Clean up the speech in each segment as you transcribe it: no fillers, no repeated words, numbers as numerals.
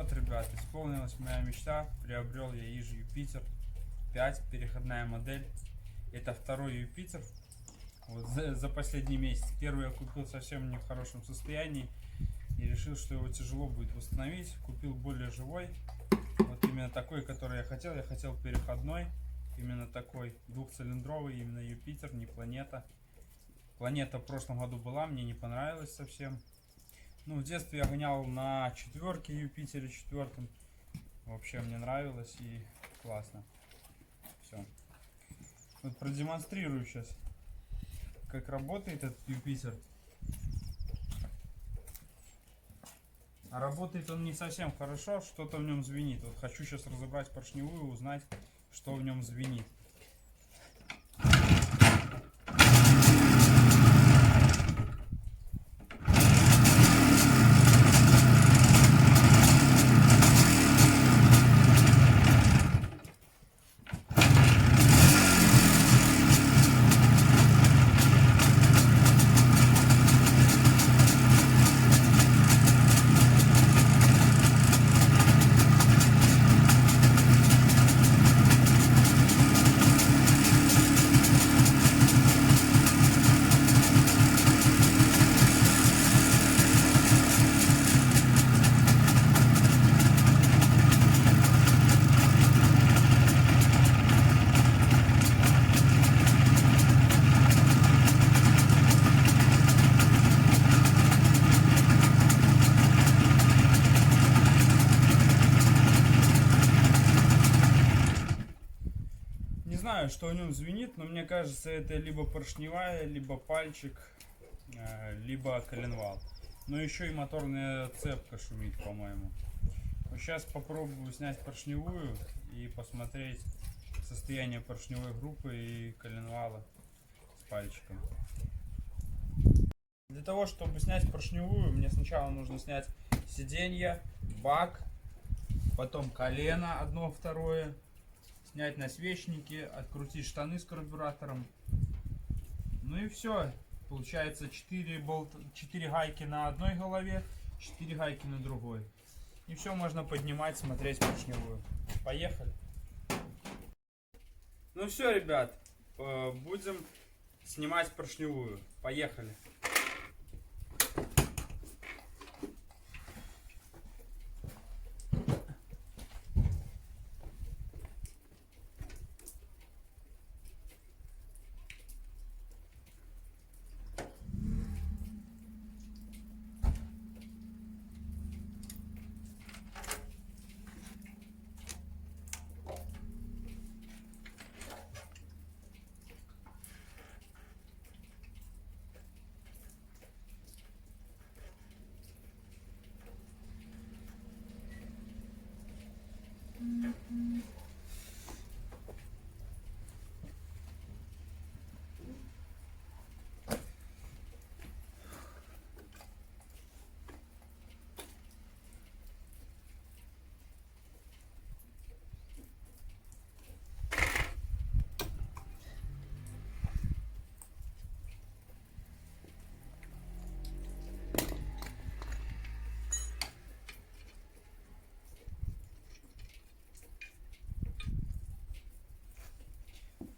вот, ребят, исполнилась моя мечта. Приобрел я Иж Юпитер 5, переходная модель. Это второй Юпитер вот, за последний месяц. Первый я купил совсем не в хорошем состоянии и решил, что его тяжело будет восстановить. Купил более живой. Вот именно такой, который я хотел. Я хотел переходной. Именно такой двухцилиндровый, именно Юпитер, не Планета. Планета в прошлом году была, мне не понравилась совсем. Ну, в детстве я гонял на четверке Юпитере четвертом. Вообще мне нравилось и классно. Все. Вот продемонстрирую сейчас, как работает этот Юпитер. А работает он не совсем хорошо, что-то в нем звенит. Вот хочу сейчас разобрать поршневую, узнать, что в нем звенит. Не знаю, что в нем звенит, но мне кажется, это либо поршневая, либо пальчик, либо коленвал. Но еще и моторная цепка шумит, по-моему. Сейчас попробую снять поршневую и посмотреть состояние поршневой группы и коленвала с пальчиком. Для того, чтобы снять поршневую, мне сначала нужно снять сиденье, бак, потом колено одно, второе. Снять насвечники, открутить штаны с карбюратором. Ну и все. Получается 4 гайки на одной голове, 4 гайки на другой. И все, можно поднимать, смотреть поршневую. Поехали. Ну все, ребят, будем снимать поршневую. Поехали.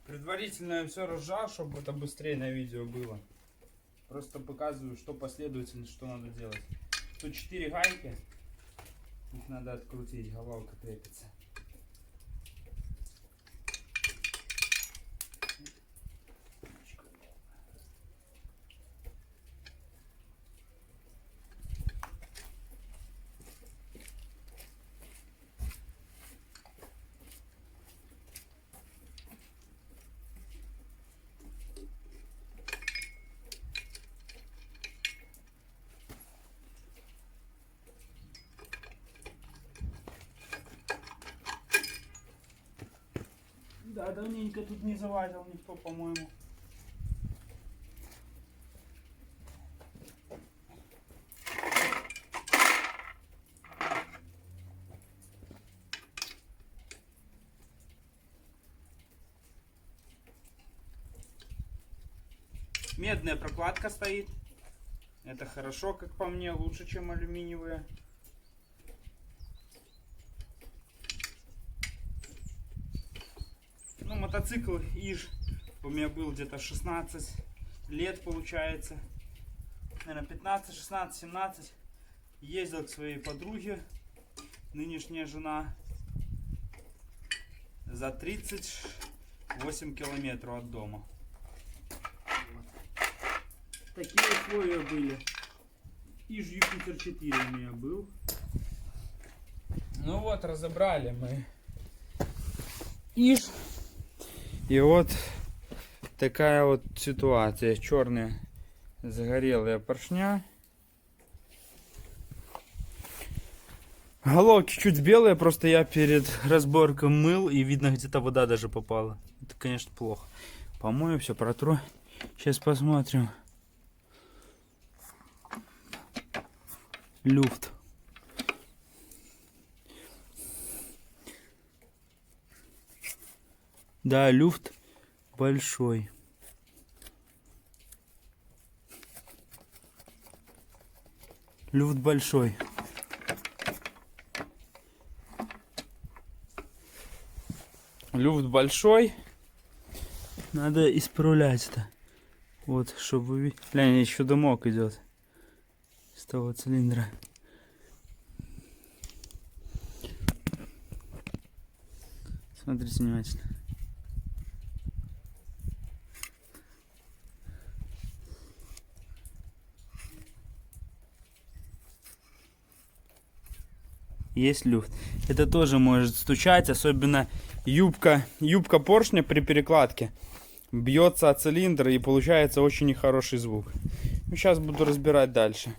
Предварительно я все разжал, чтобы это быстрее на видео было. Просто показываю, что последовательно, что надо делать. Тут 4 гайки. Их надо открутить, головка крепится. Да, давненько тут не залазил никто, по-моему. Медная прокладка стоит. Это хорошо, как по мне, лучше, чем алюминиевая. мотоцикл ИЖ у меня был где-то 16 лет, получается. Наверное, 15, 16, 17. Ездил к своей подруге, нынешняя жена, за 38 километров от дома. Вот. Такие условия были. ИЖ Юпитер 4 у меня был. Ну вот, разобрали мы ИЖ. И вот такая вот ситуация. Черные загорелые поршня. Головки чуть белые, просто я перед разборкой мыл, и видно, где-то вода даже попала. Это, конечно, плохо. Помою, все протру. Сейчас посмотрим. Люфт. Да, люфт большой. Люфт большой. Люфт большой. Надо исправлять это. Вот, чтобы вы видели. Глянь, еще дымок идет с того цилиндра. Смотрите внимательно. Есть люфт. Это тоже может стучать, особенно юбка поршня при перекладке бьется о цилиндр, и получается очень нехороший звук. Ну, сейчас буду разбирать дальше.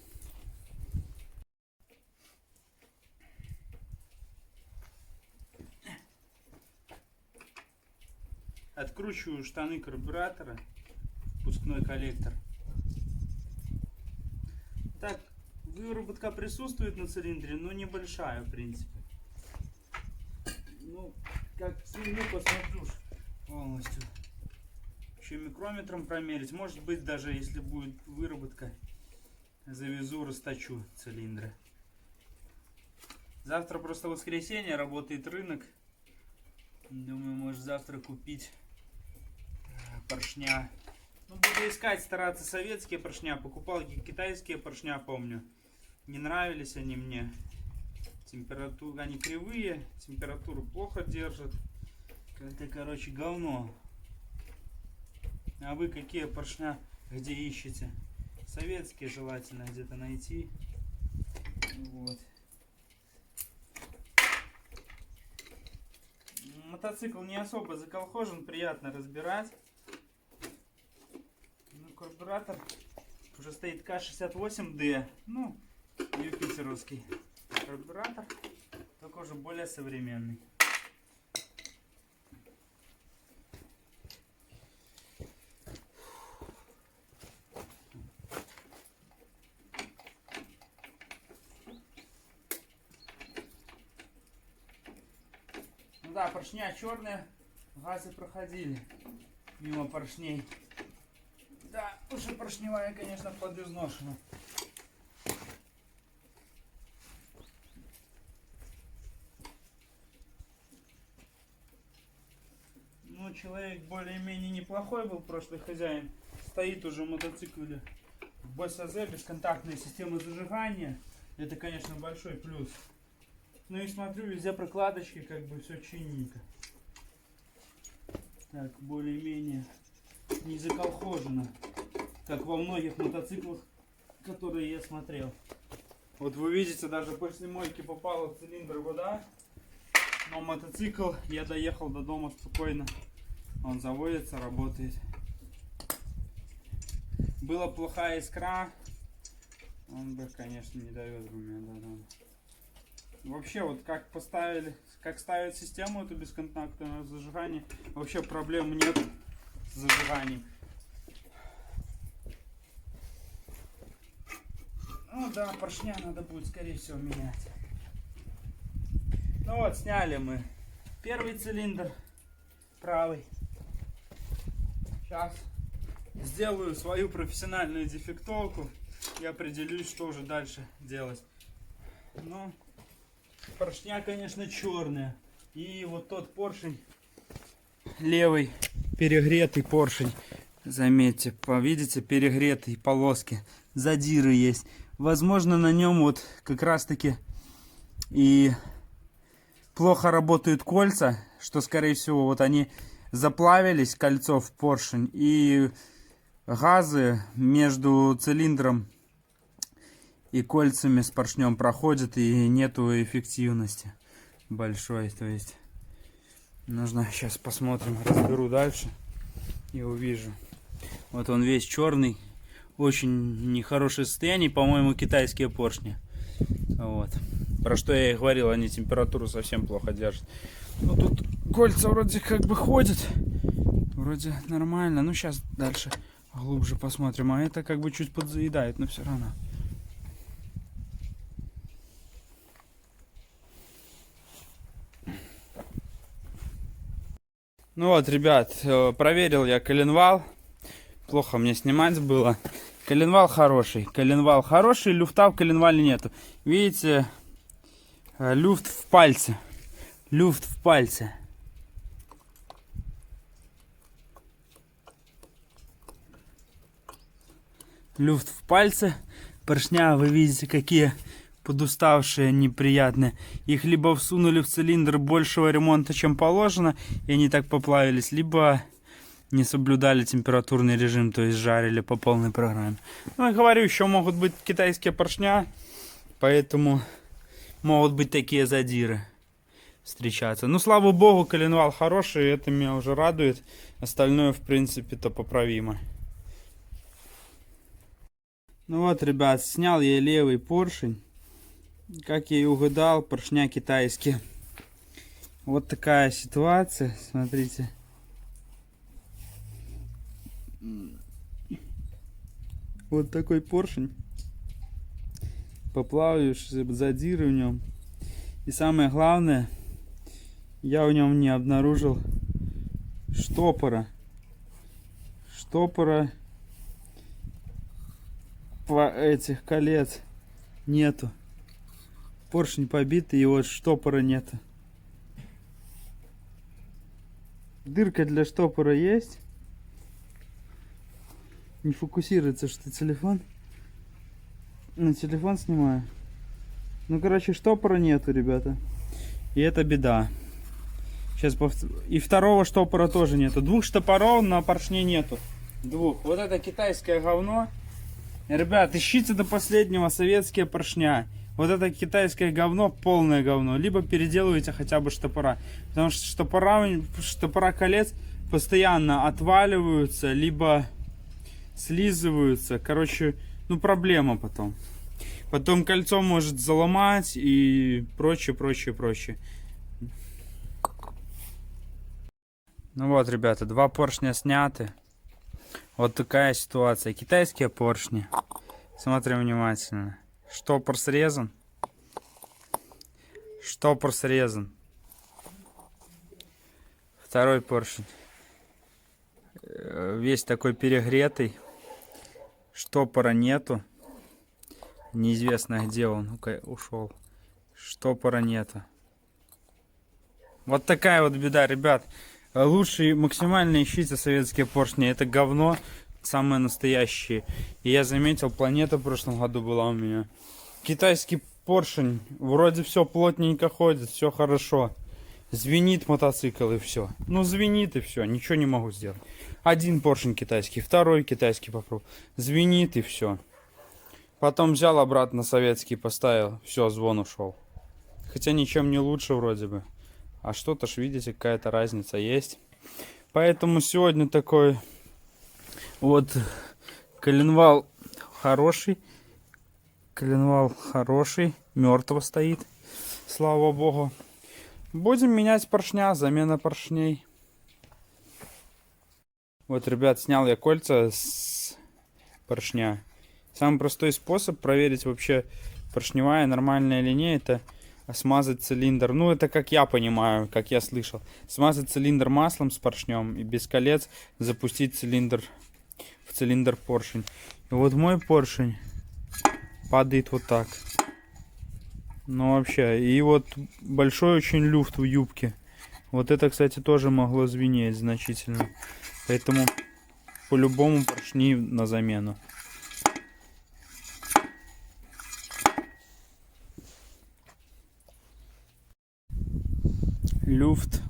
Откручиваю штаны карбюратора, впускной коллектор. Так, выработка присутствует на цилиндре, но небольшая, в принципе. Ну, как сниму, посмотрю полностью. Еще микрометром промерить. Может быть, даже если будет выработка, завезу, расточу цилиндры. Завтра просто воскресенье, работает рынок. Думаю, может завтра купить поршня. Ну, буду искать, стараться советские поршня. Покупал китайские поршня, помню. Не нравились они мне. Температура, они кривые, температуру плохо держат. Это, короче, говно. А вы какие поршня где ищете? Советские желательно где-то найти. Вот. Мотоцикл не особо заколхожен, приятно разбирать. Ну, карбюратор уже стоит К68D. Ну, юпитеровский карбюратор, только уже более современный. Ну да, поршня черные, газы проходили мимо поршней. Да, уже поршневая, конечно, подизношена. Ну, человек более-менее неплохой был, прошлый хозяин. Стоит уже в мотоцикле в БСЗ, бесконтактная система зажигания. Это, конечно, большой плюс. Ну и смотрю, везде прокладочки, как бы все чинненько. Так, более-менее не заколхожено, как во многих мотоциклах, которые я смотрел. Вот вы видите, даже после мойки попала в цилиндр вода, но мотоцикл, я доехал до дома спокойно, он заводится, работает. Была плохая искра, он бы, конечно, не довез бы меня до дома. Вообще, вот как поставили, как ставят систему эту бесконтактное зажигание, вообще проблем нет с зажиганием. Ну да, поршня надо будет, скорее всего, менять. Ну вот, сняли мы первый цилиндр, правый. Сейчас сделаю свою профессиональную дефектовку и определюсь, что уже дальше делать. Ну, поршня, конечно, черные. И вот тот поршень левый перегретый поршень. Заметьте, видите, перегретые полоски. Задиры есть. Возможно, на нем вот как раз таки и плохо работают кольца, что скорее всего вот они заплавились, кольцо в поршень, и газы между цилиндром и кольцами с поршнем проходят, и нету эффективности большой. То есть нужно, сейчас посмотрим, разберу дальше и увижу. Вот он весь черный, очень нехорошее состояние, по-моему, китайские поршни. Вот. Про что я и говорил, они температуру совсем плохо держат. Ну тут кольца вроде как бы ходят, вроде нормально. Ну сейчас дальше глубже посмотрим, а это как бы чуть подзаедает, но все равно. Ну вот, ребят, проверил я коленвал. Плохо мне снимать было. Коленвал хороший, люфта в коленвале нету. Видите, люфт в пальце. Люфт в пальце. Люфт в пальце. Поршня, вы видите, какие подуставшие, неприятные. Их либо всунули в цилиндр большего ремонта, чем положено, и они так поплавились, либо не соблюдали температурный режим, то есть жарили по полной программе. Ну, я говорю, еще могут быть китайские поршня, поэтому могут быть такие задиры встречаться. Ну, слава богу, коленвал хороший, это меня уже радует. Остальное, в принципе-то, поправимо. Ну вот, ребят, снял я левый поршень. Как я и угадал, поршня китайские. Вот такая ситуация, смотрите. Вот такой поршень. Поплавающий, задиры в нем. И самое главное, я в нем не обнаружил штопора. Штопора по этих колец нету. Поршень побитый, и вот штопора нету. Дырка для штопора есть. Не фокусируется, что телефон. На телефон снимаю. Ну, короче, штопора нету, ребята. И это беда. Сейчас И второго штопора тоже нету. Двух штопоров на поршне нету. Двух. Вот это китайское говно. Ребят, ищите до последнего советские поршня. Вот это китайское говно, полное говно. Либо переделывайте хотя бы штопора. Потому что штопора колец постоянно отваливаются, либо слизываются. Короче, ну проблема потом. Потом кольцо может заломать и прочее, прочее, прочее. Ну вот, ребята, два поршня сняты. Вот такая ситуация. Китайские поршни. Смотрим внимательно. Штопор срезан. Штопор срезан. Второй поршень. Весь такой перегретый. Штопора нету. Неизвестно, где он ушел. Штопора нету. Вот такая вот беда, ребят. Лучше максимально ищите советские поршни. Это говно. Самые настоящие. И я заметил, Планета в прошлом году была у меня. Китайский поршень. Вроде все плотненько ходит, все хорошо. Звенит мотоцикл и все. Ну звенит и все. Ничего не могу сделать. Один поршень китайский, второй китайский попробовал. Звенит и все. Потом взял обратно советский, поставил. Все, звон ушел. Хотя ничем не лучше вроде бы. А что-то ж, видите, какая-то разница есть. Поэтому сегодня такой вот коленвал хороший. Коленвал хороший. Мертво стоит. Слава богу. Будем менять поршня. Замена поршней. Вот, ребят, снял я кольца с поршня. Самый простой способ проверить вообще поршневая нормальная или не, это смазать цилиндр. Ну, это как я понимаю, как я слышал. Смазать цилиндр маслом с поршнем и без колец запустить цилиндр в цилиндр поршень. И вот мой поршень падает вот так. Ну, вообще. И вот большой очень люфт в юбке. Вот это, кстати, тоже могло звенеть значительно. Поэтому по-любому поршни на замену. Люфт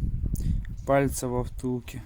пальца во втулке.